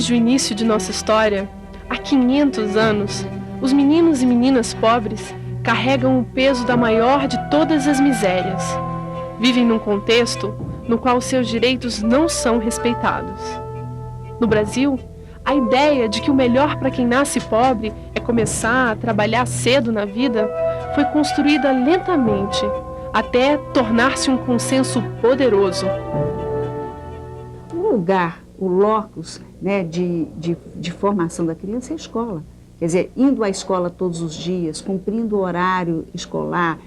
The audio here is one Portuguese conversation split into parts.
Desde o início de nossa história, há 500 anos, os meninos e meninas pobres carregam o peso da maior de todas as misérias. Vivem num contexto no qual seus direitos não são respeitados. No Brasil, a ideia de que o melhor para quem nasce pobre é começar a trabalhar cedo na vida foi construída lentamente, até tornar-se um consenso poderoso. O lugar, o locus, né, de formação da criança é a escola. Quer dizer, indo à escola todos os dias, cumprindo o horário escolar,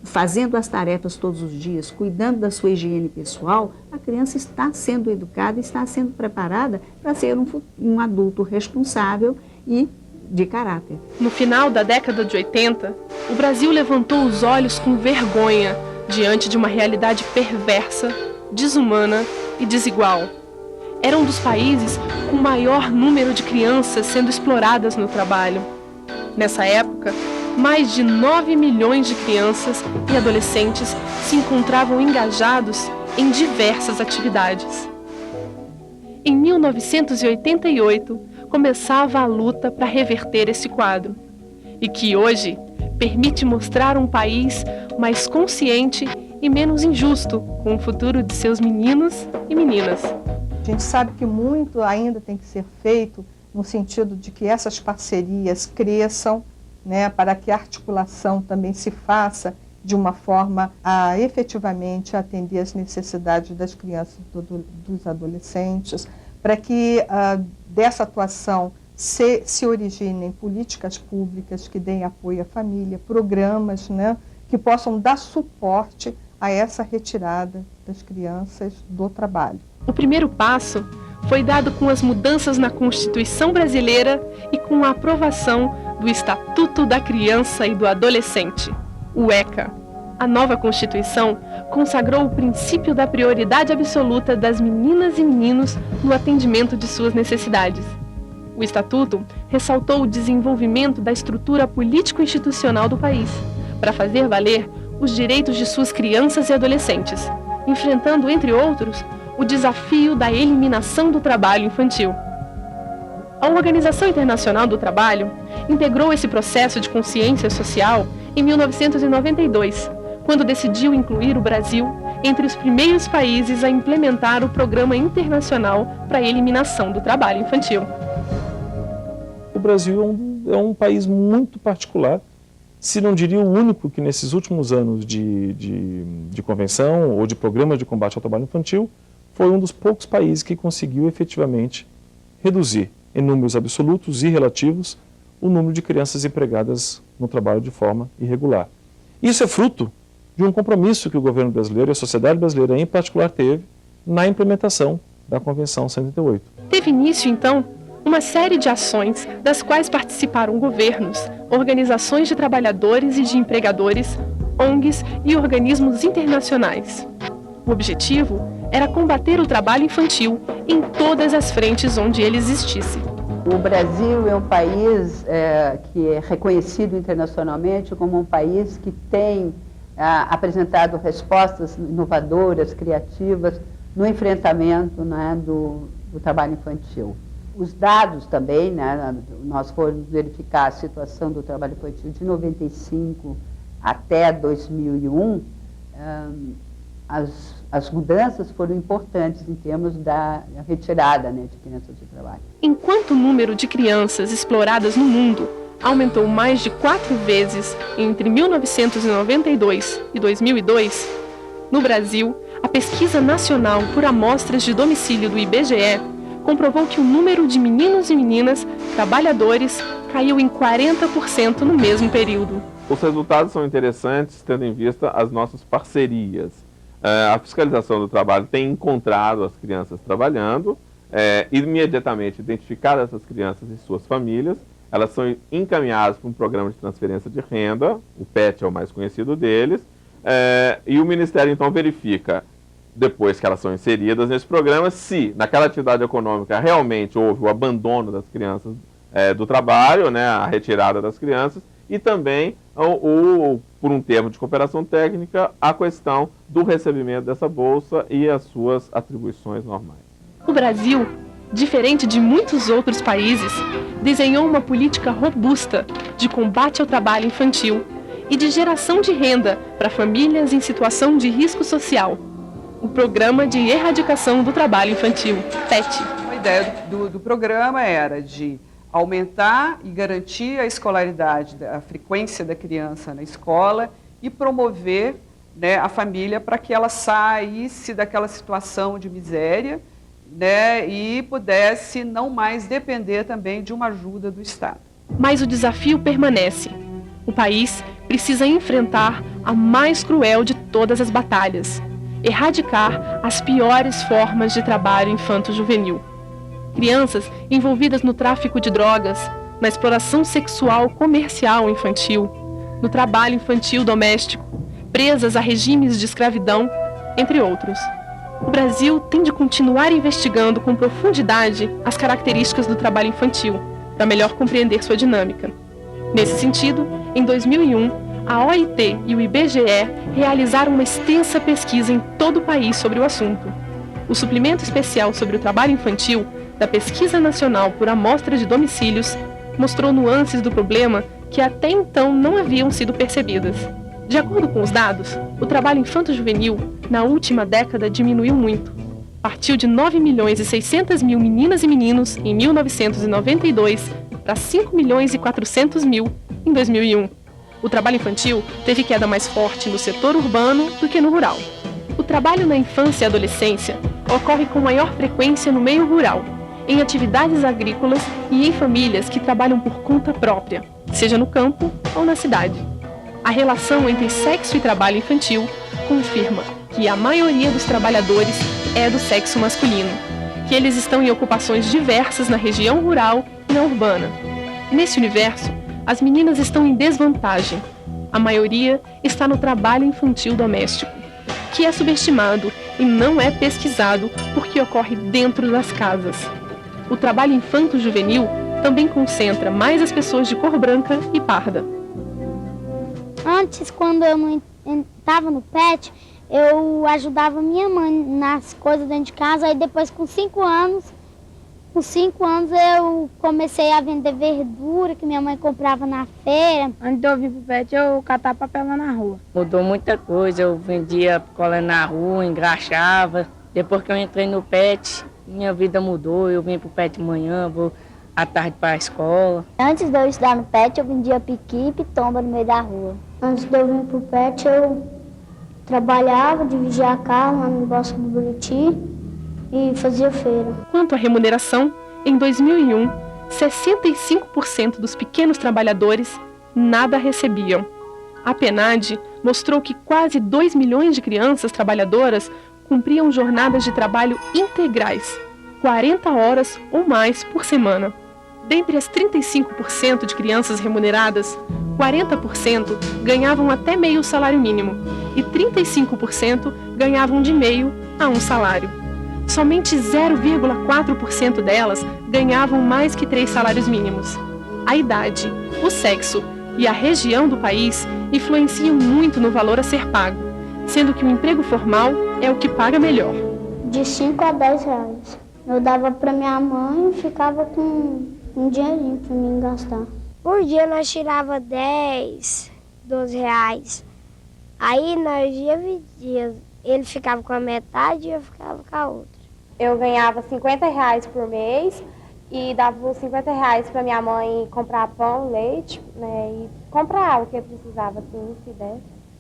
fazendo as tarefas todos os dias, cuidando da sua higiene pessoal, a criança está sendo educada, está sendo preparada para ser um adulto responsável e de caráter. No final da década de 80, o Brasil levantou os olhos com vergonha diante de uma realidade perversa, desumana e desigual. Era um dos países com maior número de crianças sendo exploradas no trabalho. Nessa época, mais de 9 milhões de crianças e adolescentes se encontravam engajados em diversas atividades. Em 1988, começava a luta para reverter esse quadro, e que hoje permite mostrar um país mais consciente e menos injusto com o futuro de seus meninos e meninas. A gente sabe que muito ainda tem que ser feito no sentido de que essas parcerias cresçam, né, para que a articulação também se faça de uma forma a efetivamente atender às necessidades das crianças e dos adolescentes, para que dessa atuação se originem políticas públicas que deem apoio à família, programas, né, que possam dar suporte a essa retirada das crianças do trabalho. O primeiro passo foi dado com as mudanças na Constituição brasileira e com a aprovação do Estatuto da Criança e do Adolescente, o ECA. A nova Constituição consagrou o princípio da prioridade absoluta das meninas e meninos no atendimento de suas necessidades. O Estatuto ressaltou o desenvolvimento da estrutura político-institucional do país, para fazer valer os direitos de suas crianças e adolescentes, enfrentando, entre outros, o desafio da eliminação do trabalho infantil. A Organização Internacional do Trabalho integrou esse processo de consciência social em 1992, quando decidiu incluir o Brasil entre os primeiros países a implementar o Programa Internacional para a Eliminação do Trabalho Infantil. O Brasil é um país muito particular, se não diria o único que nesses últimos anos de convenção ou de programa de combate ao trabalho infantil, foi um dos poucos países que conseguiu efetivamente reduzir em números absolutos e relativos o número de crianças empregadas no trabalho de forma irregular. Isso é fruto de um compromisso que o governo brasileiro e a sociedade brasileira em particular teve na implementação da Convenção 188. Teve início, então, uma série de ações das quais participaram governos, organizações de trabalhadores e de empregadores, ONGs e organismos internacionais. O objetivo era combater o trabalho infantil em todas as frentes onde ele existisse. O Brasil é um país que é reconhecido internacionalmente como um país que tem apresentado respostas inovadoras, criativas, no enfrentamento, né, do trabalho infantil. Os dados também, né, nós fomos verificar a situação do trabalho infantil de 95 até 2001, as mudanças foram importantes em termos da retirada, né, de crianças de trabalho. Enquanto o número de crianças exploradas no mundo aumentou mais de 4 vezes entre 1992 e 2002, no Brasil, a Pesquisa Nacional por Amostras de Domicílio do IBGE comprovou que o número de meninos e meninas trabalhadores caiu em 40% no mesmo período. Os resultados são interessantes, tendo em vista as nossas parcerias. A fiscalização do trabalho tem encontrado as crianças trabalhando, imediatamente identificado essas crianças e suas famílias, elas são encaminhadas para um programa de transferência de renda, o PET é o mais conhecido deles, e o Ministério então verifica, depois que elas são inseridas nesse programa, se naquela atividade econômica realmente houve o abandono das crianças do trabalho, né, a retirada das crianças, e também, por um termo de cooperação técnica, a questão do recebimento dessa bolsa e as suas atribuições normais. O Brasil Diferente de muitos outros países, desenhou uma política robusta de combate ao trabalho infantil e de geração de renda para famílias em situação de risco social. O Programa de Erradicação do Trabalho Infantil, PET. A ideia do programa era de aumentar e garantir a escolaridade, a frequência da criança na escola e promover, né, a família para que ela saísse daquela situação de miséria, né, e pudesse não mais depender também de uma ajuda do Estado. Mas o desafio permanece. O país precisa enfrentar a mais cruel de todas as batalhas: erradicar as piores formas de trabalho infanto-juvenil. Crianças envolvidas no tráfico de drogas, na exploração sexual comercial infantil, no trabalho infantil doméstico, presas a regimes de escravidão, entre outros. O Brasil tem de continuar investigando com profundidade as características do trabalho infantil, para melhor compreender sua dinâmica. Nesse sentido, em 2001, a OIT e o IBGE realizaram uma extensa pesquisa em todo o país sobre o assunto. O suplemento especial sobre o trabalho infantil da Pesquisa Nacional por Amostra de Domicílios mostrou nuances do problema que até então não haviam sido percebidas. De acordo com os dados, o trabalho infanto-juvenil, na última década, diminuiu muito. Partiu de 9.600.000 meninas e meninos em 1992 para 5.400.000 em 2001. O trabalho infantil teve queda mais forte no setor urbano do que no rural. O trabalho na infância e adolescência ocorre com maior frequência no meio rural, em atividades agrícolas e em famílias que trabalham por conta própria, seja no campo ou na cidade. A relação entre sexo e trabalho infantil confirma que a maioria dos trabalhadores é do sexo masculino, que eles estão em ocupações diversas na região rural e na urbana. Nesse universo, as meninas estão em desvantagem. A maioria está no trabalho infantil doméstico, que é subestimado e não é pesquisado porque ocorre dentro das casas. O trabalho infanto-juvenil também concentra mais as pessoas de cor branca e parda. Antes, quando eu não estava no PET, eu ajudava minha mãe nas coisas dentro de casa. Aí depois, com 5 anos, eu comecei a vender verdura que minha mãe comprava na feira. Antes de eu vir pro PET, eu catava papel lá na rua. Mudou muita coisa, eu vendia picolé na rua, engraxava. Depois que eu entrei no PET, minha vida mudou. Eu vim pro PET de manhã, vou à tarde para a escola. Antes de eu estudar no PET, eu vendia piqui e pitomba no meio da rua. Antes de eu vir pro PET, eu trabalhava, dividia carro lá no Bosque do Buriti e fazia feira. Quanto à remuneração, em 2001, 65% dos pequenos trabalhadores nada recebiam. A PNAD mostrou que quase 2 milhões de crianças trabalhadoras cumpriam jornadas de trabalho integrais, 40 horas ou mais por semana. Dentre as 35% de crianças remuneradas, 40% ganhavam até meio salário mínimo e 35% ganhavam de meio a um salário. Somente 0,4% delas ganhavam mais que 3 salários mínimos. A idade, o sexo e a região do país influenciam muito no valor a ser pago, sendo que o emprego formal é o que paga melhor. De 5 a 10 reais. Eu dava para minha mãe e ficava com um dinheirinho para mim gastar. Por dia nós tirava 10, 12 reais. Aí nós dividíamos. Ele ficava com a metade e eu ficava com a outra. Eu ganhava 50 reais por mês e dava os 50 reais para minha mãe comprar pão, leite, né, e comprar o que eu precisava, assim, se der.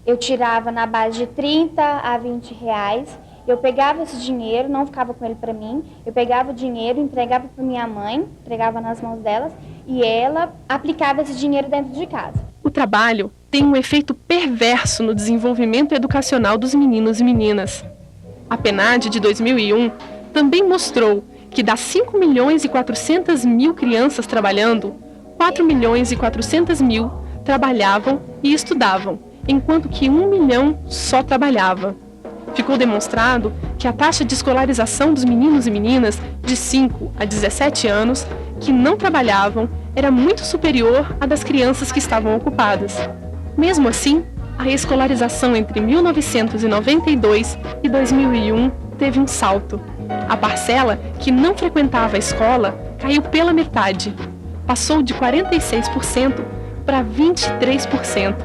Eu tirava na base de 30 a 20 reais. Eu pegava esse dinheiro, não ficava com ele para mim. Eu pegava o dinheiro, entregava para minha mãe, entregava nas mãos delas e ela aplicava esse dinheiro dentro de casa. O trabalho tem um efeito perverso no desenvolvimento educacional dos meninos e meninas. A PNAD de 2001 também mostrou que das 5.400.000 crianças trabalhando, 4.400.000 trabalhavam e estudavam, enquanto que 1 milhão só trabalhava. Ficou demonstrado que a taxa de escolarização dos meninos e meninas de 5 a 17 anos que não trabalhavam era muito superior à das crianças que estavam ocupadas. Mesmo assim, a escolarização entre 1992 e 2001 teve um salto. A parcela que não frequentava a escola caiu pela metade. Passou de 46% para 23%.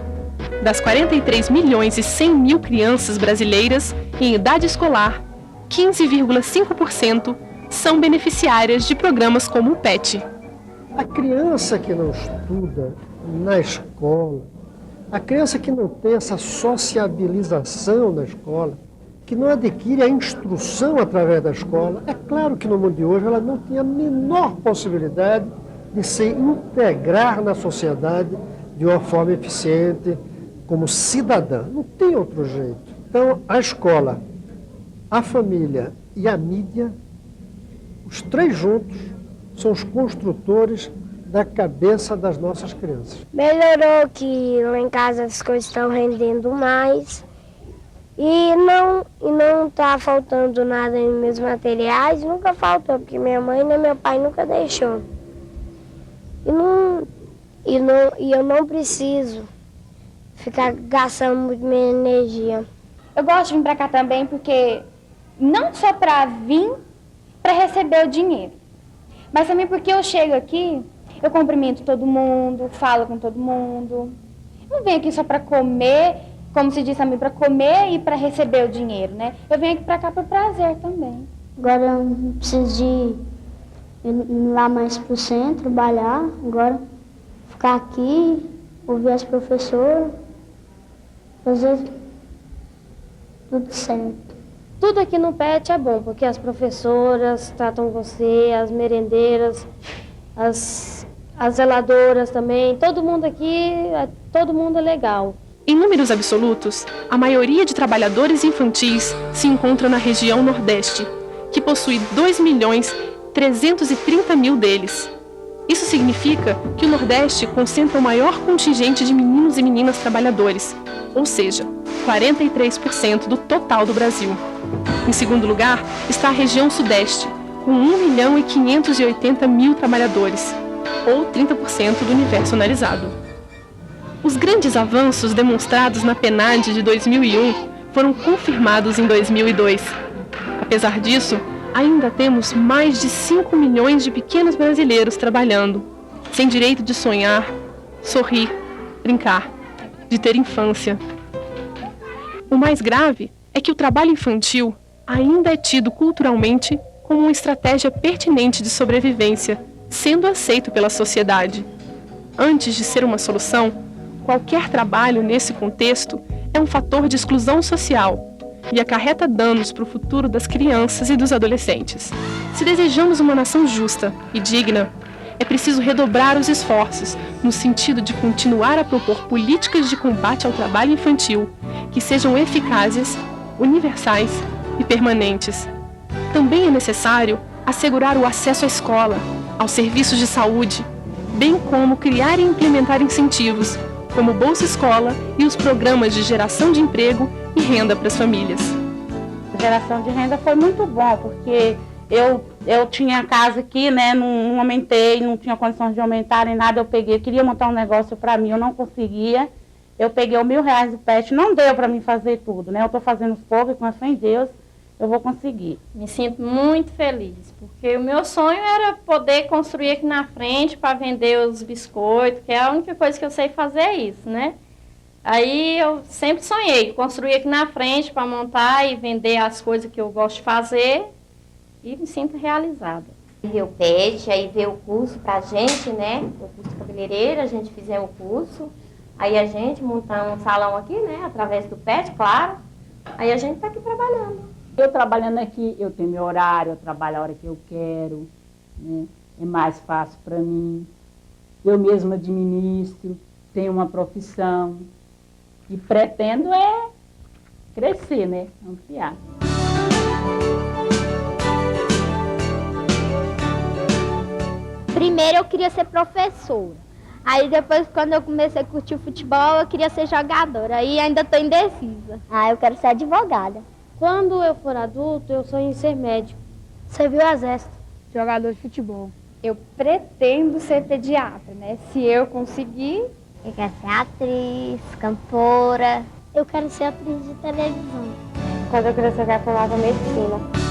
Das 43 milhões e 100 mil crianças brasileiras em idade escolar, 15,5% são beneficiárias de programas como o PET. A criança que não estuda na escola, a criança que não tem essa sociabilização na escola, que não adquire a instrução através da escola, é claro que no mundo de hoje ela não tem a menor possibilidade de se integrar na sociedade de uma forma eficiente, como cidadã. Não tem outro jeito. Então, a escola, a família e a mídia, os três juntos, são os construtores da cabeça das nossas crianças. Melhorou que lá em casa as coisas estão rendendo mais e não está faltando nada em meus materiais, nunca faltou, porque minha mãe nem meu pai nunca deixou. E eu não preciso ficar gastando muito minha energia. Eu gosto de vir para cá também porque não só para vir para receber o dinheiro, mas também porque eu chego aqui, eu cumprimento todo mundo, falo com todo mundo. Eu não venho aqui só para comer, como se diz também, para comer e para receber o dinheiro, né? Eu venho aqui para cá por prazer também. Agora eu não preciso de ir lá mais pro centro, trabalhar. Agora ficar aqui, ouvir as professoras, fazer tudo certo. Tudo aqui no PET é bom, porque as professoras tratam você, as merendeiras, as zeladoras também, todo mundo aqui, todo mundo é legal. Em números absolutos, a maioria de trabalhadores infantis se encontra na região Nordeste, que possui 2.330.000 deles. Isso significa que o Nordeste concentra o maior contingente de meninos e meninas trabalhadores, ou seja, 43% do total do Brasil. Em segundo lugar está a região Sudeste, com 1.580.000 trabalhadores, ou 30% do universo analisado. Os grandes avanços demonstrados na PNAD de 2001 foram confirmados em 2002. Apesar disso, ainda temos mais de 5 milhões de pequenos brasileiros trabalhando, sem direito de sonhar, sorrir, brincar, de ter infância. O mais grave é que o trabalho infantil ainda é tido culturalmente como uma estratégia pertinente de sobrevivência, sendo aceito pela sociedade. Antes de ser uma solução, qualquer trabalho nesse contexto é um fator de exclusão social e acarreta danos para o futuro das crianças e dos adolescentes. Se desejamos uma nação justa e digna, é preciso redobrar os esforços no sentido de continuar a propor políticas de combate ao trabalho infantil que sejam eficazes, universais e permanentes. Também é necessário assegurar o acesso à escola, aos serviços de saúde, bem como criar e implementar incentivos, como Bolsa Escola e os programas de geração de emprego e renda para as famílias. A geração de renda foi muito bom, porque eu tinha casa aqui, né, não aumentei, não tinha condições de aumentar nem nada, eu queria montar um negócio para mim, eu não conseguia, eu peguei R$1.000 do PET, não deu para mim fazer tudo, né, eu estou fazendo os poucos e com a fé em Deus eu vou conseguir. Me sinto muito feliz, porque o meu sonho era poder construir aqui na frente para vender os biscoitos, que é a única coisa que eu sei fazer é isso, né? Aí eu sempre sonhei construir aqui na frente para montar e vender as coisas que eu gosto de fazer e me sinto realizada. Veio o PET, aí veio o curso pra gente, né? O curso cabeleireiro, a gente fizemos o curso. Aí a gente montamos um salão aqui, né? Através do PET, claro. Aí a gente tá aqui trabalhando. Eu trabalhando aqui, eu tenho meu horário, eu trabalho a hora que eu quero, né? É mais fácil para mim. Eu mesma administro, tenho uma profissão e pretendo crescer, né? Ampliar. Primeiro eu queria ser professora. Aí depois, quando eu comecei a curtir o futebol, eu queria ser jogadora. Aí ainda estou indecisa. Eu quero ser advogada. Quando eu for adulto, eu sonho em ser médico. Servir o exército. Jogador de futebol. Eu pretendo ser pediatra, né? Se eu conseguir. Eu quero ser atriz, cantora. Eu quero ser atriz de televisão. Quando eu crescer, eu quero formar medicina.